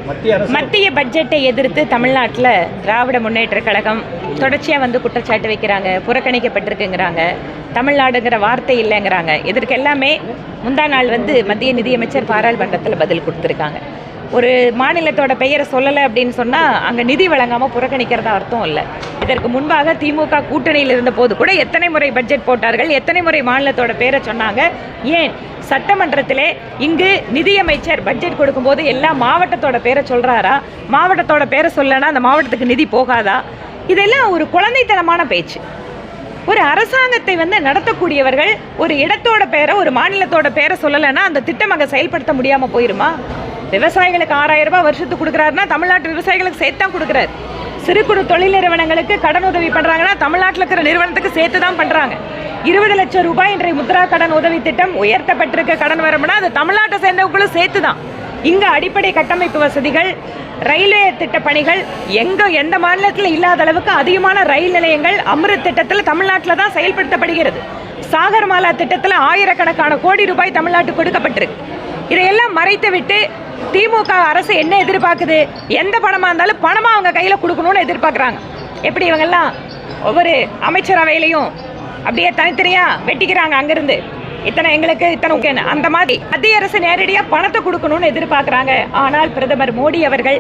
மத்திய பட்ஜெட்டை எதிர்த்து தமிழ்நாட்டில் திராவிட முன்னேற்ற கழகம் தொடர்ச்சியாக வந்து குற்றச்சாட்டு வைக்கிறாங்க. புறக்கணிக்கப்பட்டிருக்குங்கிறாங்க. தமிழ்நாடுங்கிற வார்த்தை இல்லைங்கிறாங்க. இதற்கு எல்லாமே முந்தா நாள் வந்து மத்திய நிதியமைச்சர் பாராளுமன்றத்தில் பதில் கொடுத்துருக்காங்க. ஒரு மாநிலத்தோட பெயரை சொல்லலை அப்படின்னு சொன்னால் அங்கே நிதி வழங்காமல் புறக்கணிக்கிறதா அர்த்தம் இல்லை. இதற்கு முன்பாக திமுக கூட்டணியில் இருந்த போது கூட எத்தனை முறை பட்ஜெட் போட்டார்கள், எத்தனை முறை மாநிலத்தோட பேரை சொன்னாங்க. ஏன் சட்டமன்றத்திலே இங்கு நிதியமைச்சர் பட்ஜெட் கொடுக்கும்போது எல்லா மாவட்டத்தோட பேரை சொல்கிறாரா? மாவட்டத்தோட பேரை சொல்லனா அந்த மாவட்டத்துக்கு நிதி போகாதா? இதெல்லாம் ஒரு குழந்தைத்தனமான பேச்சு. ஒரு அரசாங்கத்தை வந்து நடத்தக்கூடியவர்கள் ஒரு இடத்தோட பேரை, ஒரு மாநிலத்தோட பேரை சொல்லலைன்னா அந்த திட்டம் அங்கே செயல்படுத்த முடியாமல் போயிருமா? விவசாயிகளுக்கு 6000 ரூபாய் வருஷத்துக்கு கொடுக்குறாருன்னா தமிழ்நாட்டு விவசாயிகளுக்கு சேர்த்து தான் கொடுக்குறாரு. சிறு குறு தொழில் நிறுவனங்களுக்கு கடன் உதவி பண்ணுறாங்கன்னா தமிழ்நாட்டில் இருக்கிற நிறுவனத்துக்கு சேர்த்து தான் பண்ணுறாங்க. 20 லட்சம் ரூபாய் இன்றைய முத்ரா கடன் உதவி திட்டம் உயர்த்தப்பட்டிருக்க கடன் வரம்புனா அது தமிழ்நாட்டை சேர்ந்தவங்களும் சேர்த்து தான். இங்கே அடிப்படை கட்டமைப்பு வசதிகள், ரயில்வே திட்ட பணிகள் எந்த மாநிலத்தில் இல்லாத அளவுக்கு அதிகமான ரயில் நிலையங்கள் அமிர்த் திட்டத்தில் தமிழ்நாட்டில் தான் செயல்படுத்தப்படுகிறது. சாகர்மாலா திட்டத்தில் ஆயிரக்கணக்கான கோடி ரூபாய் தமிழ்நாட்டுக்கு கொடுக்கப்பட்டிருக்கு. இதையெல்லாம் மறைத்து விட்டு திமுக அரசு என்ன எதிர்பார்க்குது? எந்த பணமாக இருந்தாலும் பணமாக அவங்க கையில் கொடுக்கணும்னு எதிர்பார்க்குறாங்க. எப்படி இவங்கெல்லாம் ஒவ்வொரு அமைச்சரவையிலையும் அப்படியே தனித்தனியாக வெட்டிக்கிறாங்க. அங்கேருந்து இத்தனை எங்களுக்கு இத்தனை அந்த மாதிரி மத்திய அரசு நேரடியாக பணத்தை கொடுக்கணும்னு எதிர்பார்க்குறாங்க. ஆனால் பிரதமர் மோடி அவர்கள்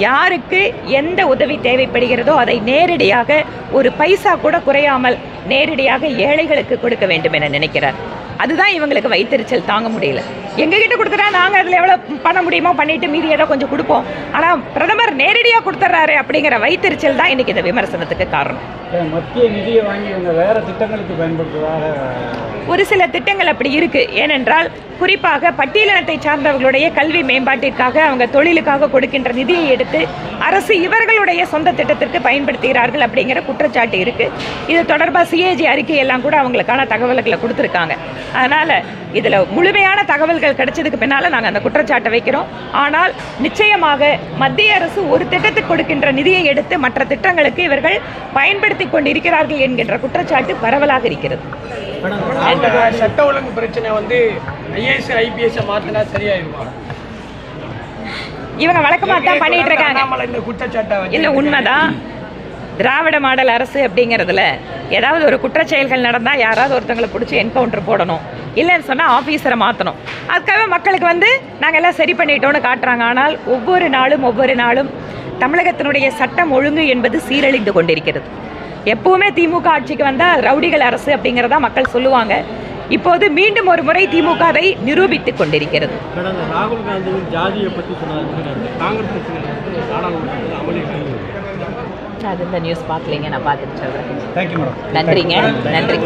யாருக்கு எந்த உதவி தேவைப்படுகிறதோ அதை நேரடியாக ஒரு பைசா கூட குறையாமல் நேரடியாக ஏழைகளுக்கு கொடுக்க வேண்டும் என நினைக்கிறார். அதுதான் இவங்களுக்கு வைத்தறிச்சல் தாங்க முடியல. எங்ககிட்ட கொடுத்துட்டா நாங்கள் அதில் எவ்வளோ பண்ண முடியுமோ பண்ணிட்டு மீதி ஏதோ கொஞ்சம் கொடுப்போம். ஆனால் பிரதமர் நேரடியாக கொடுத்துட்றாரு அப்படிங்கிற வைத்தறிச்சல் தான் இன்னைக்கு இந்த விமர்சனத்துக்கு காரணம். மத்திய நிதியை வாங்கி இவங்க வேற திட்டங்களுக்கு பயன்படுத்துவதாக ஒரு சில திட்டங்கள் அப்படி இருக்கு. ஏனென்றால் குறிப்பாக பட்டியலினத்தை சார்ந்தவர்களுடைய கல்வி மேம்பாட்டிற்காக அவங்க தொழிலுக்காக கொடுக்கின்ற நிதியை எடுத்து அரசு இவர்களுடைய சொந்த திட்டத்திற்கு பயன்படுத்துகிறார்கள் அப்படிங்கிற குற்றச்சாட்டு இருக்கு. இது தொடர்பாக சிஏஜி அறிக்கையெல்லாம் கூட அவங்களுக்கான தகவல்களை கொடுத்துருக்காங்க. அதனால் இதில் முழுமையான தகவல்கள் கிடைச்சதுக்கு பின்னால் நாங்கள் அந்த குற்றச்சாட்டை வைக்கிறோம். ஆனால் நிச்சயமாக மத்திய அரசு ஒரு திட்டத்துக்கு கொடுக்கின்ற நிதியை எடுத்து மற்ற திட்டங்களுக்கு இவர்கள் பயன்படுத்தி கொண்டிருக்கிறார்கள் என்கின்ற குற்றச்சாட்டு பரவலாக இருக்கிறது. சட்ட ஒழுங்கு பிரச்சனை வந்து ஐஏஎஸ் ஐபிஎஸ் மாத்தினா சரியாயிருமா? இவங்க வழக்கமாக தான் பண்ணிட்டு இருக்காங்க. இல்லை, உண்மைதான். திராவிட மாடல் அரசு அப்படிங்கிறதுல ஏதாவது ஒரு குற்றச்செயல்கள் நடந்தால் யாராவது ஒருத்தங்களை பிடிச்சி என்கவுண்டர் போடணும், இல்லைன்னு சொன்னால் ஆஃபீஸரை மாற்றணும். அதுக்காக மக்களுக்கு வந்து நாங்கள் எல்லாம் சரி பண்ணிட்டோன்னு காட்டுறாங்க. ஆனால் ஒவ்வொரு நாளும் தமிழகத்தினுடைய சட்டம் ஒழுங்கு என்பது சீரழிந்து கொண்டிருக்கிறது. எப்பவுமே திமுக ஆட்சிக்கு வந்தால் ரவுடிகள் அரசு அப்படிங்கிறதா மக்கள் சொல்லுவாங்க. இப்போது மீண்டும் ஒரு முறை திமுக அதை நிரூபித்துக் கொண்டிருக்கிறது. ராகுல் காந்தி ஜாதியை பற்றி அது இந்த நியூஸ் பார்க்கலைங்க, நான் பார்த்துட்டு சொல்கிறேன். Thank you madam. நன்றிங்க. நன்றி.